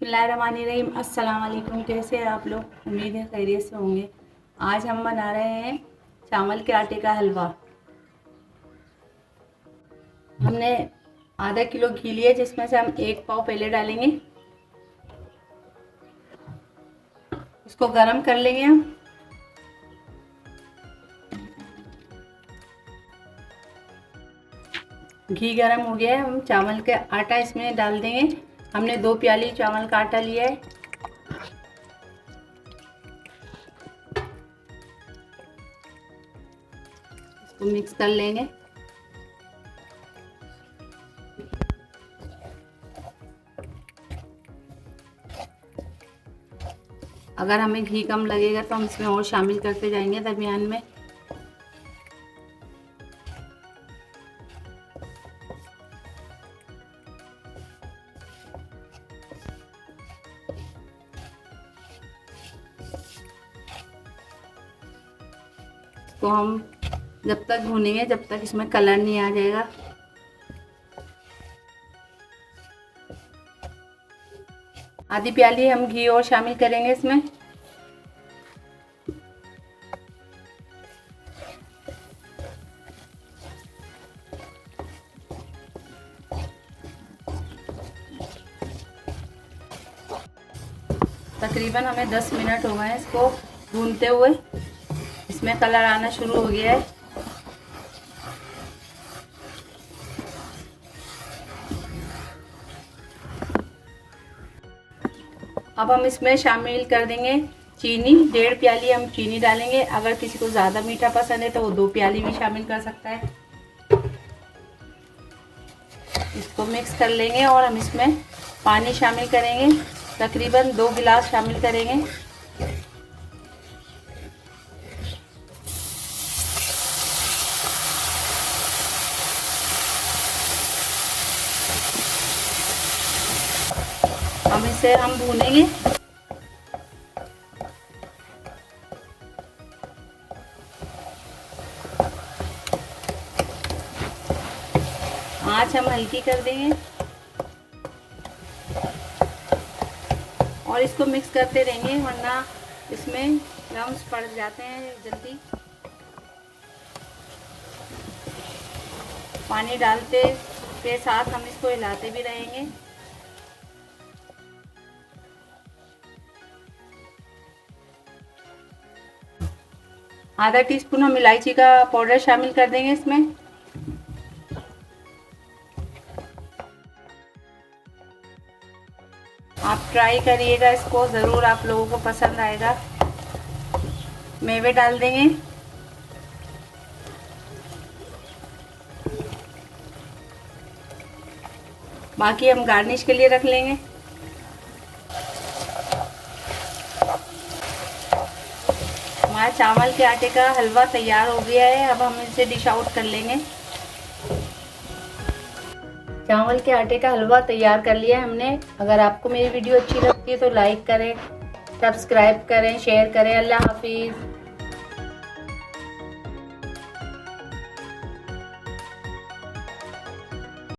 बिस्मिल्लाहिर्रहमानिर्रहीम। अस्सलाम वालेकुम। कैसे हैं आप लोग? उम्मीद है खैरियत से होंगे। आज हम बना रहे हैं चावल के आटे का हलवा। हमने आधा किलो घी लिया, जिसमें से हम 1 पाव पहले डालेंगे। इसको गरम कर लेंगे हम। घी गरम हो गया है, हम चावल का आटा इसमें डाल देंगे। हमने 2 प्याली चावल का आटा लिया है। इसको मिक्स कर लेंगे। अगर हमें घी कम लगेगा तो हम इसमें और शामिल करते जाएंगे दरमियान में। तो हम जब तक भूनेंगे जब तक इसमें कलर नहीं आ जाएगा। आधी प्याली हम घी और शामिल करेंगे इसमें। तकरीबन हमें 10 मिनट हो गए हैं इसको भूनते हुए। इसमें कलर आना शुरू हो गया है। अब हम इसमें शामिल कर देंगे चीनी। 1.5 प्याली हम चीनी डालेंगे। अगर किसी को ज़्यादा मीठा पसंद है तो वो 2 प्याली भी शामिल कर सकता है। इसको मिक्स कर लेंगे और हम इसमें पानी शामिल करेंगे। तकरीबन 2 गिलास शामिल करेंगे। हम इसे भूनेंगे। आँच हम हल्की कर देंगे और इसको मिक्स करते रहेंगे, वरना इसमें लम्स पड़ जाते हैं जल्दी। पानी डालते के साथ हम इसको हिलाते भी रहेंगे। आधा टीस्पून हम इलायची का पाउडर शामिल कर देंगे इसमें। आप ट्राई करिएगा इसको, ज़रूर आप लोगों को पसंद आएगा। मेवे डाल देंगे। बाकी हम गार्निश के लिए रख लेंगे। हमारा चावल के आटे का हलवा तैयार हो गया है। अब हम इसे डिश आउट कर लेंगे। चावल के आटे का हलवा तैयार कर लिया है हमने। अगर आपको मेरी वीडियो अच्छी लगती है तो लाइक करें, सब्सक्राइब करें, शेयर करें। अल्लाह हाफिज़।